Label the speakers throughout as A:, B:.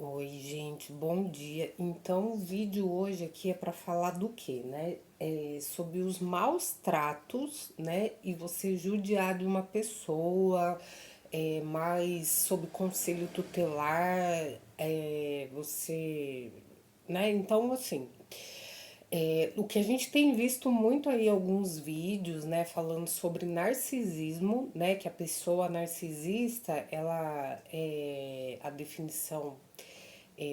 A: Oi, gente, bom dia. Então, o vídeo hoje aqui é para falar do quê, né? Sobre os maus tratos, né? E você judiar de uma pessoa, mais sob conselho tutelar, você, né? Então, assim, o que a gente tem visto muito aí alguns vídeos, né, falando sobre narcisismo, né, que a pessoa narcisista, ela é a definição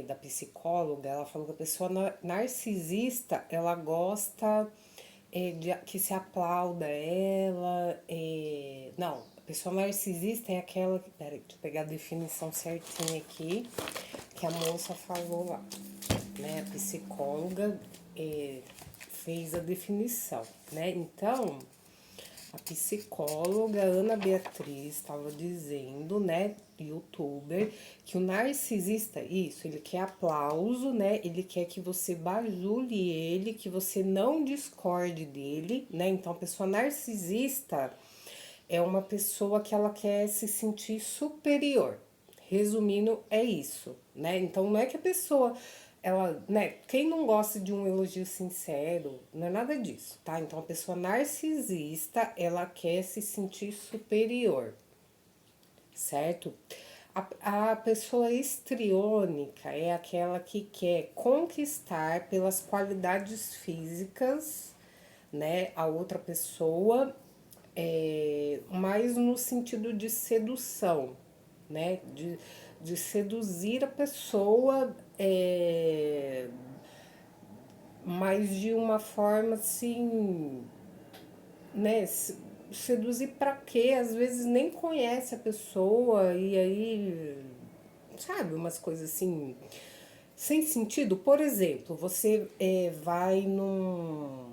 A: da psicóloga, ela falou que a pessoa narcisista, ela gosta de que se aplauda ela, não, a pessoa narcisista é aquela que, peraí, deixa eu pegar a definição certinha aqui, que a moça falou lá, né, a psicóloga fez a definição, né? Então, a psicóloga Ana Beatriz estava dizendo, né, youtuber, que o narcisista, isso, ele quer aplauso, né? Ele quer que você bajule ele, que você não discorde dele, né? Então, a pessoa narcisista é uma pessoa que ela quer se sentir superior. Resumindo, é isso, né? Então não é que a pessoa, ela, né? Quem não gosta de um elogio sincero, não é nada disso, tá? Então a pessoa narcisista, ela quer se sentir superior, certo? A pessoa histriônica é aquela que quer conquistar pelas qualidades físicas, né, a outra pessoa, mais no sentido de sedução, né, de seduzir a pessoa, mas de uma forma assim, né, seduzir para quê? Às vezes nem conhece a pessoa e aí, sabe, umas coisas assim sem sentido. Por exemplo, você vai num,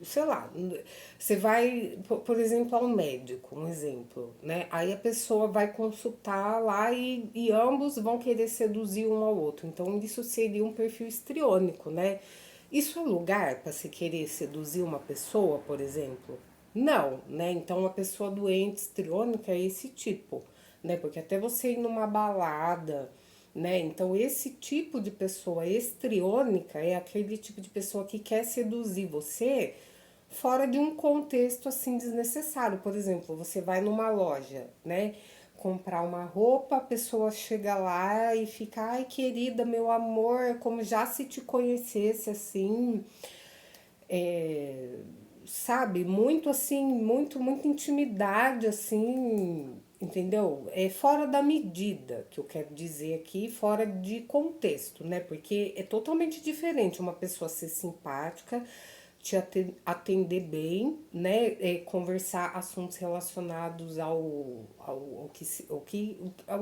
A: sei lá, você vai, por exemplo, ao médico, um exemplo, né? Aí a pessoa vai consultar lá e ambos vão querer seduzir um ao outro. Então isso seria um perfil histriônico, né? Isso é lugar para se querer seduzir uma pessoa, por exemplo? Não, né? Então uma pessoa doente, histriônica é esse tipo, né? Porque até você ir numa balada, né? Então, esse tipo de pessoa estriônica é aquele tipo de pessoa que quer seduzir você fora de um contexto assim desnecessário. Por exemplo, você vai numa loja, né? Comprar uma roupa, a pessoa chega lá e fica, ai querida, meu amor, é como já se te conhecesse assim, sabe? Muito assim, muita intimidade assim, entendeu? É fora da medida que eu quero dizer aqui, fora de contexto, né? Porque é totalmente diferente uma pessoa ser simpática, te atender bem, né? Conversar assuntos relacionados ao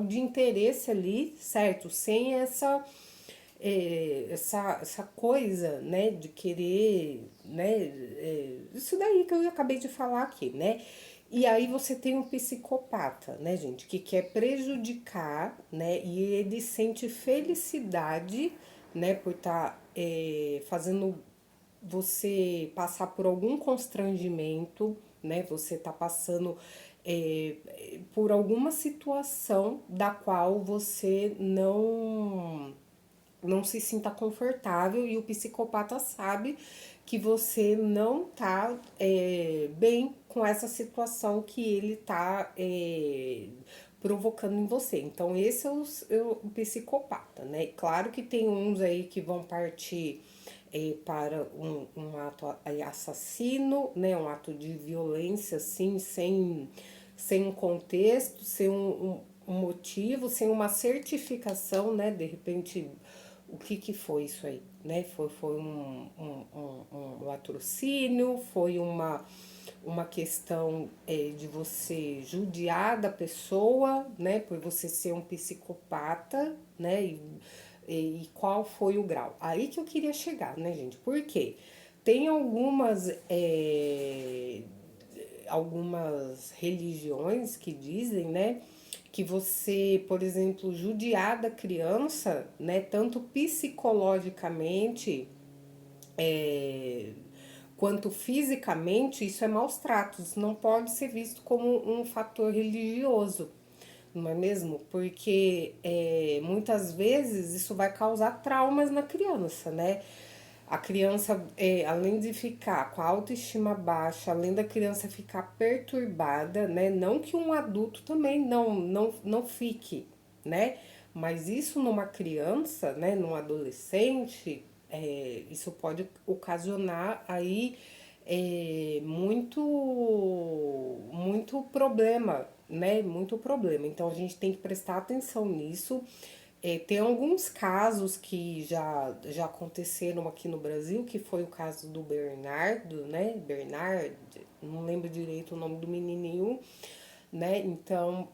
A: de interesse ali, certo? Sem essa coisa, né, de querer, né, isso daí que eu acabei de falar aqui, né? E aí você tem um psicopata, né, gente, que quer prejudicar, né, e ele sente felicidade, né, por estar fazendo você passar por algum constrangimento, né? Você tá passando por alguma situação da qual você não se sinta confortável e o psicopata sabe que você não tá bem com essa situação que ele tá provocando em você. Então esse é o psicopata, né? Claro que tem uns aí que vão partir para um ato assassino, né? Um ato de violência assim, sem um contexto, sem um motivo, sem uma certificação, né? De repente, o que foi isso aí, né? Foi um latrocínio, foi uma questão de você judiar da pessoa, né? Por você ser um psicopata, né? E qual foi o grau. Aí que eu queria chegar, né, gente? Por quê? Tem algumas religiões que dizem, né, que você, por exemplo, judiar da criança, né, tanto psicologicamente quanto fisicamente, isso é maus tratos, não pode ser visto como um fator religioso. não é mesmo? Porque muitas vezes isso vai causar traumas na criança, né? A criança, além de ficar com a autoestima baixa, além da criança ficar perturbada, né? Não que um adulto também não fique, né? Mas isso numa criança, né? Num adolescente, isso pode ocasionar aí muito problema, né? Muito problema. Então a gente tem que prestar atenção nisso. Tem alguns casos que já aconteceram aqui no Brasil, que foi o caso do Bernardo, né? Bernard, não lembro direito o nome do menininho, né? Então,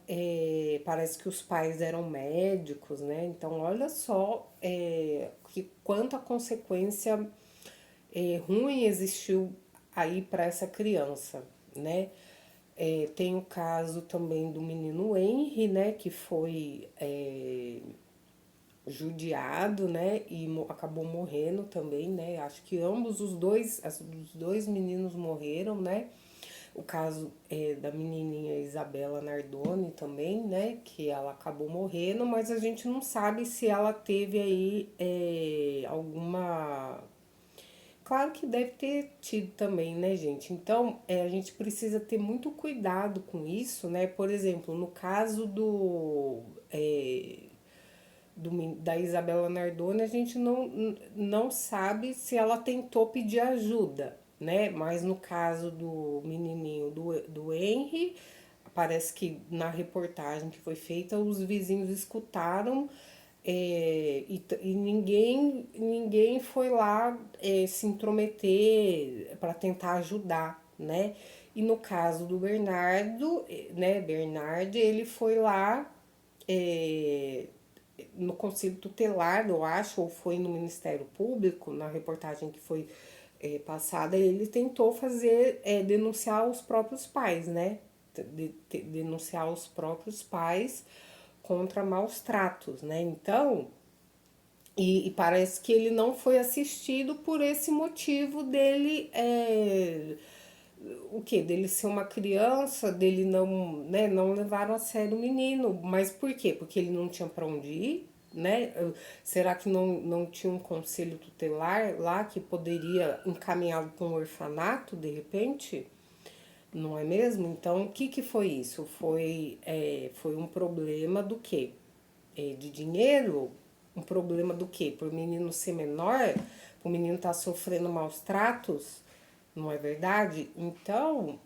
A: parece que os pais eram médicos, né? Então, olha só que quanta consequência ruim existiu aí para essa criança, né? Tem o caso também do menino Henry, né? Que foi judiado, né? E acabou morrendo também, né? Acho que ambos os dois meninos morreram, né? O caso da menininha Isabela Nardoni também, né? Que ela acabou morrendo, mas a gente não sabe se ela teve aí alguma. Claro que deve ter tido também, né, gente? Então, a gente precisa ter muito cuidado com isso, né? Por exemplo, no caso da Isabela Nardoni, a gente não sabe se ela tentou pedir ajuda, né? Mas no caso do menininho do Henry, parece que na reportagem que foi feita, os vizinhos escutaram e ninguém foi lá se intrometer para tentar ajudar, né? E no caso do Bernardo, né, Bernard, ele foi lá é, no Conselho Tutelar, eu acho, ou foi no Ministério Público, na reportagem que foi passada, ele tentou denunciar os próprios pais, né? Denunciar os próprios pais contra maus tratos, né? Então, e parece que ele não foi assistido por esse motivo dele, o que? Dele ser uma criança, dele não, né, não levaram a sério o menino. Mas por quê? Porque ele não tinha para onde ir, né? Será que não tinha um conselho tutelar lá que poderia encaminhá-lo para um orfanato de repente? Não é mesmo? Então, o que foi isso? Foi um problema do quê? De dinheiro? Um problema do quê? Por menino ser menor? O menino tá sofrendo maus tratos? Não é verdade? Então,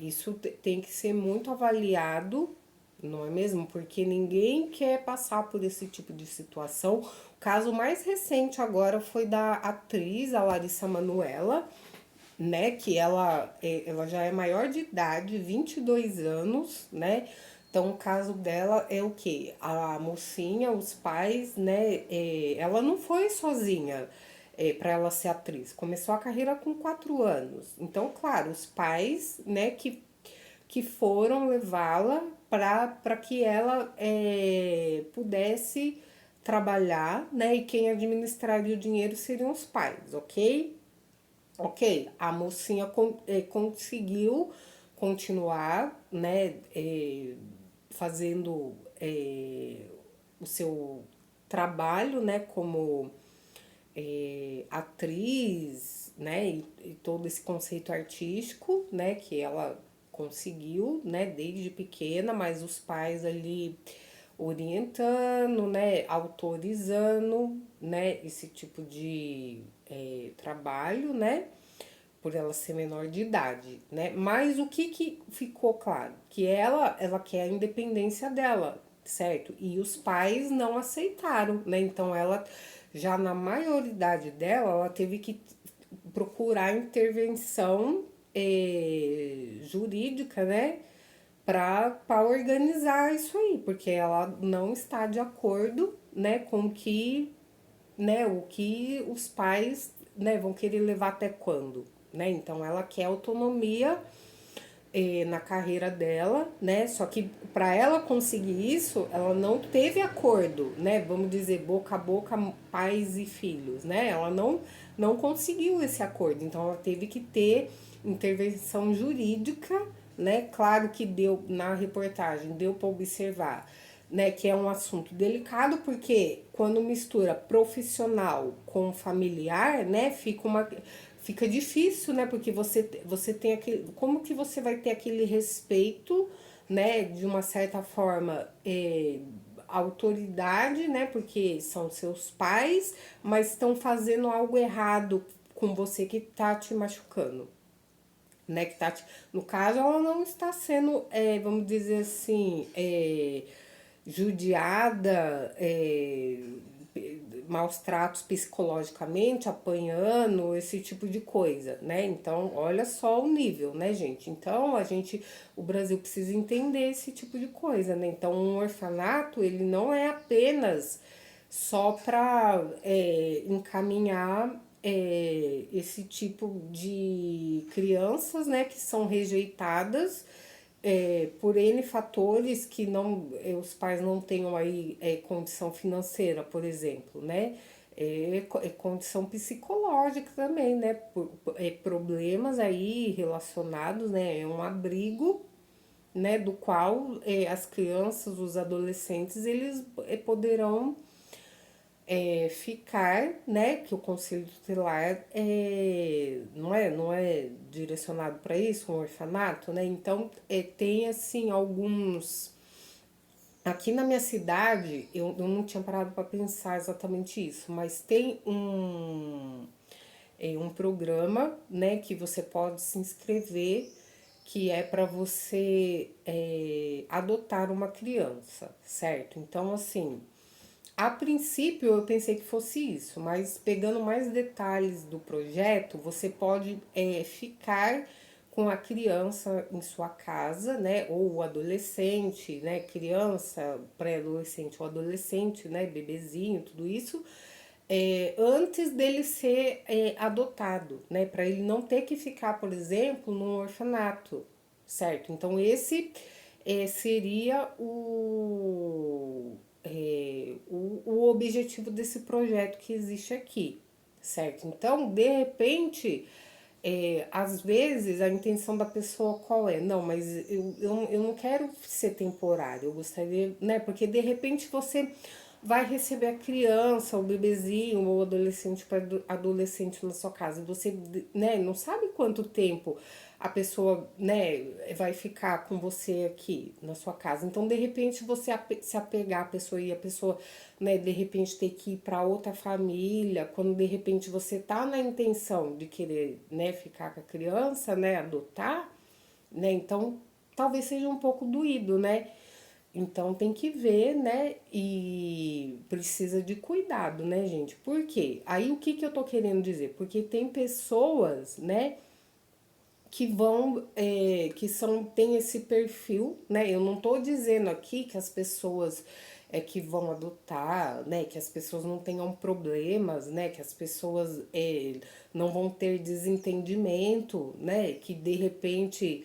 A: isso tem que ser muito avaliado, não é mesmo? Porque ninguém quer passar por esse tipo de situação. O caso mais recente agora foi da atriz, a Larissa Manoela, né? Que ela já é maior de idade, 22 anos, né? Então, o caso dela é o quê? A mocinha, os pais, né? Ela não foi sozinha para ela ser atriz. Começou a carreira com 4 anos. Então, claro, os pais, né, que foram levá-la para que ela pudesse trabalhar, né? E quem administraria o dinheiro seriam os pais, ok? Ok, a mocinha conseguiu continuar, né, fazendo o seu trabalho, né, como atriz, né, e todo esse conceito artístico, né, que ela conseguiu, né, desde pequena, mas os pais ali orientando, né, autorizando, né, esse tipo de trabalho, né, por ela ser menor de idade, né? Mas o que ficou claro? Que ela quer a independência dela, certo? E os pais não aceitaram, né? Então ela já na maioridade dela, ela teve que procurar intervenção jurídica, né? Para organizar isso aí, porque ela não está de acordo, né, com que, né, o que os pais, né, vão querer levar até quando, né? Então ela quer autonomia na carreira dela, né? Só que para ela conseguir isso, ela não teve acordo, né? Vamos dizer boca a boca, pais e filhos, né? Ela não conseguiu esse acordo, então ela teve que ter intervenção jurídica, né? Claro que deu na reportagem, deu para observar, né, que é um assunto delicado porque quando mistura profissional com familiar, né, fica difícil, né? Porque você tem aquele, como que você vai ter aquele respeito, né, de uma certa forma, autoridade, né? Porque são seus pais, mas estão fazendo algo errado com você que tá te machucando, né? Que tá te... No caso, ela não está sendo, vamos dizer assim, judiada, maus tratos psicologicamente, apanhando, esse tipo de coisa, né? Então, olha só o nível, né, gente? Então, o Brasil precisa entender esse tipo de coisa, né? Então, um orfanato, ele não é apenas só para encaminhar esse tipo de crianças, né, que são rejeitadas por N fatores que não, os pais não tenham aí condição financeira, por exemplo, né? Condição psicológica também, né? Problemas aí relacionados, né? É um abrigo, né? Do qual as crianças, os adolescentes, eles poderão ficar, né, que o conselho tutelar não é direcionado para isso, um orfanato, né? Então, tem assim alguns. Aqui na minha cidade, eu não tinha parado para pensar exatamente isso, mas tem um programa, né, que você pode se inscrever, que é para você adotar uma criança, certo? Então, assim, a princípio eu pensei que fosse isso, mas pegando mais detalhes do projeto, você pode ficar com a criança em sua casa, né? Ou o adolescente, né? Criança, pré-adolescente ou adolescente, né? Bebezinho, tudo isso, antes dele ser adotado, né? Para ele não ter que ficar, por exemplo, num orfanato, certo? Então esse seria o objetivo desse projeto que existe aqui, certo? Então, de repente, às vezes a intenção da pessoa qual é? Não, mas eu não quero ser temporário, eu gostaria, né? Porque de repente você vai receber a criança, o bebezinho ou adolescente para adolescente na sua casa. Você, né, não sabe quanto tempo a pessoa, né, vai ficar com você aqui na sua casa. Então, de repente, você se apegar à pessoa e a pessoa, né, de repente ter que ir para outra família, quando de repente você tá na intenção de querer, né, ficar com a criança, né, adotar, né? Então, talvez seja um pouco doído, né? Então tem que ver, né? E precisa de cuidado, né, gente? Por quê? Aí o que que eu tô querendo dizer? Porque tem pessoas, né, que vão, tem esse perfil, né? Eu não tô dizendo aqui que as pessoas que vão adotar, né? Que as pessoas não tenham problemas, né? Que as pessoas não vão ter desentendimento, né? Que de repente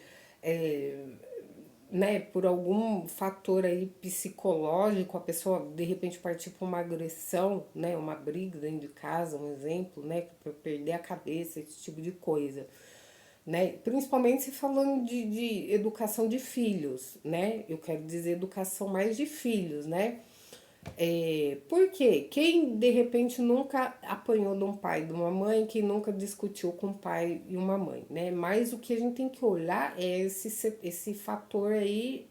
A: né, por algum fator aí psicológico, a pessoa de repente partir para uma agressão, né, uma briga dentro de casa, um exemplo, né, para perder a cabeça, esse tipo de coisa, né, principalmente se falando de educação de filhos, né, eu quero dizer educação mais de filhos, né, por quê? Quem de repente nunca apanhou de um pai e de uma mãe, que nunca discutiu com um pai e uma mãe, né? Mas o que a gente tem que olhar é esse fator aí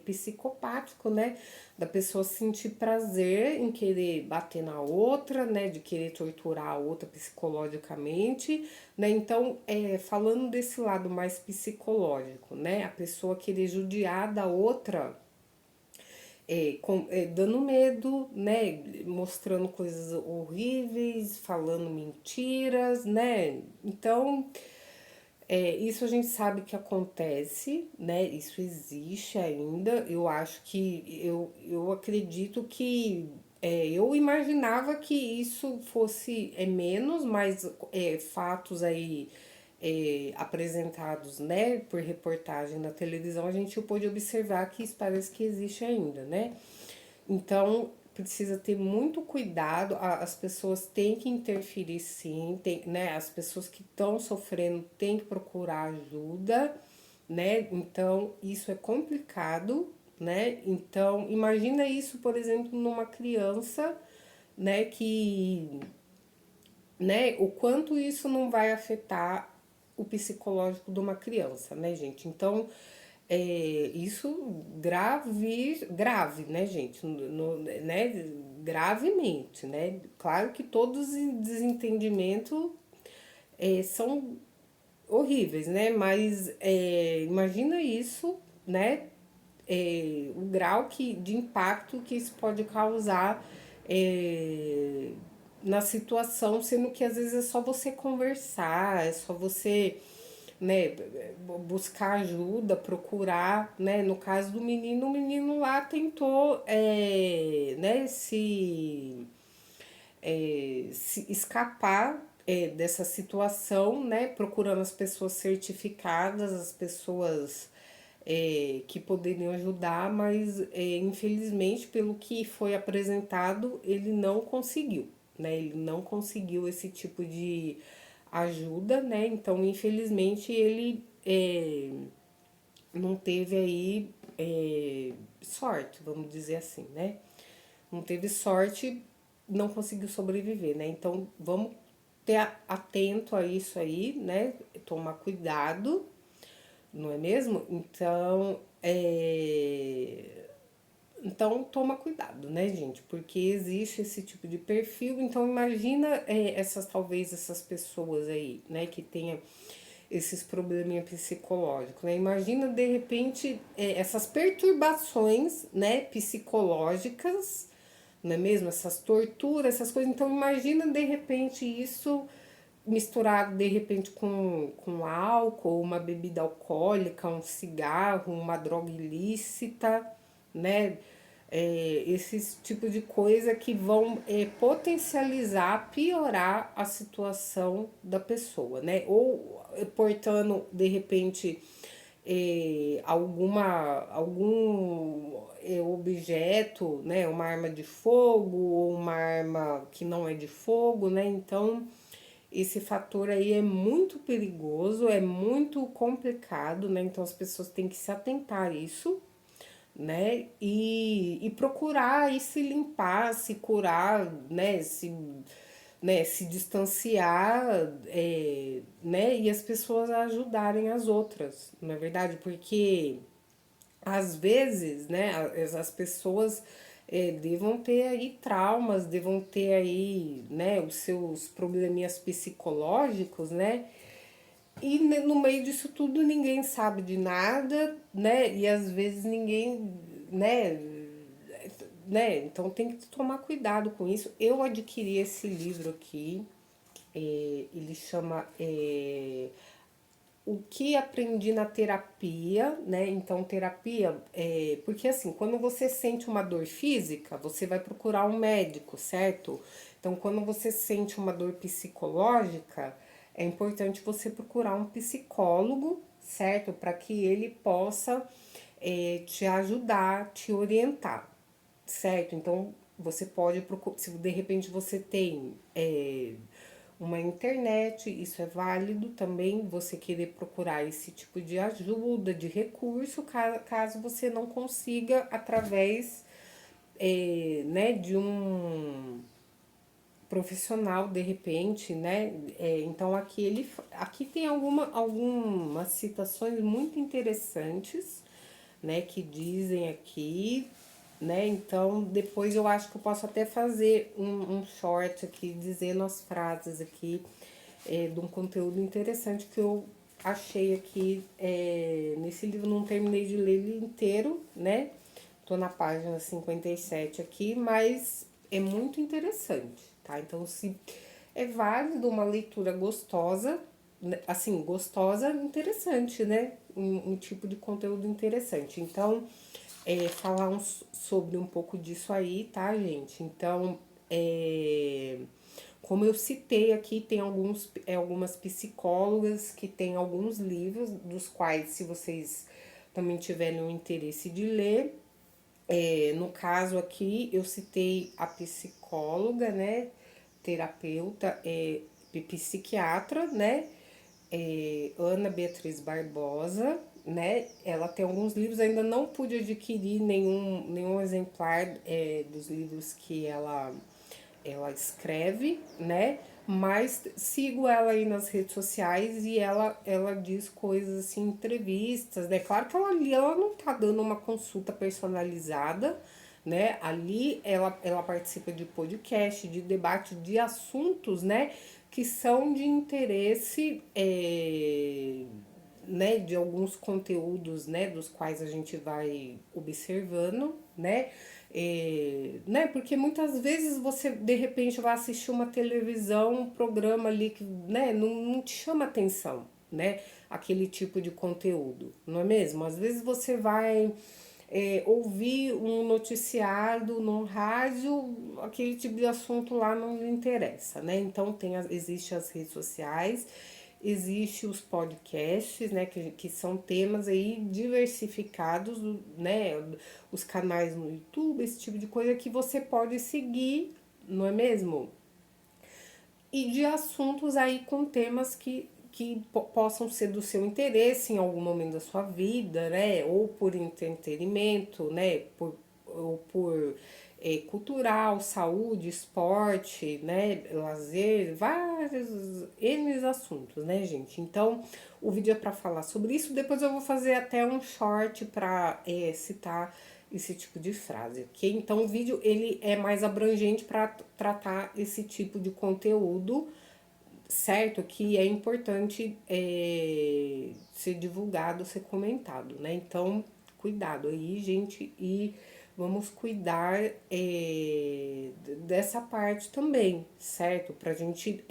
A: psicopático, né? Da pessoa sentir prazer em querer bater na outra, né? De querer torturar a outra psicologicamente, né? Então, falando desse lado mais psicológico, né? A pessoa querer judiar da outra dando medo, né? Mostrando coisas horríveis, falando mentiras, né? Então, isso a gente sabe que acontece, né? Isso existe ainda. Eu acho que, eu acredito que, eu imaginava que isso fosse menos, mas fatos aí apresentados, né, por reportagem na televisão, a gente pôde observar que isso parece que existe ainda, né? Então, precisa ter muito cuidado, as pessoas têm que interferir sim, tem, né? As pessoas que estão sofrendo têm que procurar ajuda, né? Então, isso é complicado, né? Então, imagina isso, por exemplo, numa criança, né, que, né, o quanto isso não vai afetar o psicológico de uma criança, né, gente? Então, isso grave, né, gente? Né, gravemente, né? Claro que todos os desentendimentos são horríveis, né? Mas imagina isso, né? O grau de impacto que isso pode causar é, na situação, sendo que às vezes é só você conversar, é só você, né, buscar ajuda, procurar, né? No caso do menino, o menino lá tentou, né, se escapar dessa situação, né? Procurando as pessoas certificadas, as pessoas que poderiam ajudar, mas infelizmente, pelo que foi apresentado, ele não conseguiu, né? Ele não conseguiu esse tipo de ajuda, né? Então, infelizmente, ele não teve aí sorte, vamos dizer assim, né? Não teve sorte, não conseguiu sobreviver, né? Então vamos ter atento a isso aí, né? Tomar cuidado, não é mesmo? Então toma cuidado, né, gente? Porque existe esse tipo de perfil. Então imagina talvez essas pessoas aí, né, que tenha esses probleminha psicológicos, né? Imagina de repente essas perturbações, né, psicológicas, não é mesmo? Essas torturas, essas coisas. Então imagina de repente isso misturado de repente com álcool, uma bebida alcoólica, um cigarro, uma droga ilícita, né? Esses tipos de coisa que vão potencializar, piorar a situação da pessoa, né? Ou portando de repente algum objeto, né, uma arma de fogo ou uma arma que não é de fogo, né? Então, esse fator aí é muito perigoso, é muito complicado, né? Então as pessoas têm que se atentar a isso, né? E procurar e se limpar, se curar, né, se distanciar, né? E as pessoas ajudarem as outras, não é verdade? Porque às vezes, né, as pessoas devam ter aí traumas, devam ter aí, né, os seus probleminhas psicológicos, né? E no meio disso tudo ninguém sabe de nada, né? E às vezes ninguém, né, Então tem que tomar cuidado com isso. Eu adquiri esse livro aqui, ele chama O que aprendi na terapia, né? Então, terapia, porque assim, quando você sente uma dor física, você vai procurar um médico, certo? Então, quando você sente uma dor psicológica, é importante você procurar um psicólogo, certo? Para que ele possa te ajudar, te orientar, certo? Então, você pode procurar, se de repente você tem uma internet, isso é válido também, você querer procurar esse tipo de ajuda, de recurso, caso você não consiga através né, de um profissional de repente, né? Então aqui tem algumas citações muito interessantes, né? Que dizem aqui, né? Então depois eu acho que eu posso até fazer um short aqui dizendo as frases aqui de um conteúdo interessante que eu achei aqui nesse livro. Não terminei de ler ele inteiro, né? Tô na página 57 aqui, mas é muito interessante, tá? Então, se é válido uma leitura gostosa, assim, gostosa, interessante, né? Um tipo de conteúdo interessante. Então, falar sobre um pouco disso aí, tá, gente? Então, como eu citei aqui, tem algumas psicólogas que têm alguns livros, dos quais, se vocês também tiverem o interesse de ler, no caso aqui, eu citei a psicóloga, né, terapeuta, psiquiatra, né, Ana Beatriz Barbosa, né? Ela tem alguns livros, ainda não pude adquirir nenhum exemplar dos livros que ela escreve, né? Mas sigo ela aí nas redes sociais e ela diz coisas assim, entrevistas, né? Claro que ela não tá dando uma consulta personalizada, né? Ali ela participa de podcast, de debate de assuntos, né? Que são de interesse, né, de alguns conteúdos, né, dos quais a gente vai observando, né, né, porque muitas vezes você de repente vai assistir uma televisão, um programa ali que, né, não te chama atenção, né, aquele tipo de conteúdo, não é mesmo? Às vezes você vai ouvir um noticiário no rádio, aquele tipo de assunto lá não lhe interessa, né? Então existe as redes sociais, existe os podcasts, né? Que são temas aí diversificados, né? Os canais no YouTube, esse tipo de coisa que você pode seguir, não é mesmo? E de assuntos aí com temas que possam ser do seu interesse em algum momento da sua vida, né? Ou por entretenimento, né? Ou por cultural, saúde, esporte, né? Lazer, vários N assuntos, né, gente? Então, o vídeo é para falar sobre isso. Depois eu vou fazer até um short para citar esse tipo de frase, ok? Então o vídeo ele é mais abrangente para tratar esse tipo de conteúdo, certo? Que é importante ser divulgado, ser comentado, né? Então cuidado aí, gente, e vamos cuidar dessa parte também, certo? Pra gente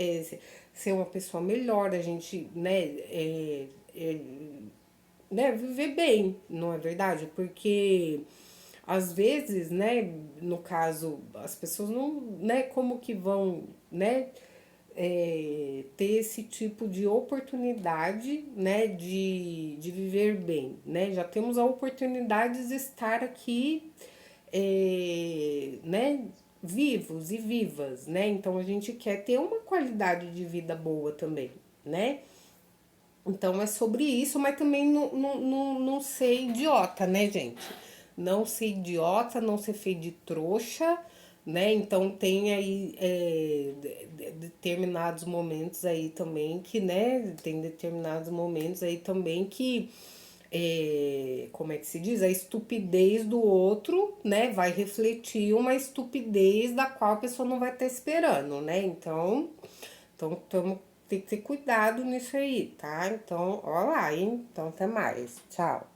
A: ser uma pessoa melhor, a gente, né, viver bem, não é verdade? Porque às vezes, né, no caso, as pessoas não, né, como que vão, né, ter esse tipo de oportunidade, né, de viver bem, né? Já temos a oportunidade de estar aqui, né, vivos e vivas, né? Então a gente quer ter uma qualidade de vida boa também, né? Então é sobre isso, mas também não ser idiota, né, gente? Não ser idiota, não ser feio de trouxa, né? Então tem aí determinados momentos aí também que, né? Tem determinados momentos aí também que, como é que se diz? A estupidez do outro, né? Vai refletir uma estupidez da qual a pessoa não vai estar esperando, né? Então, tem que ter cuidado nisso aí, tá? Então, ó lá, hein? Então, até mais. Tchau.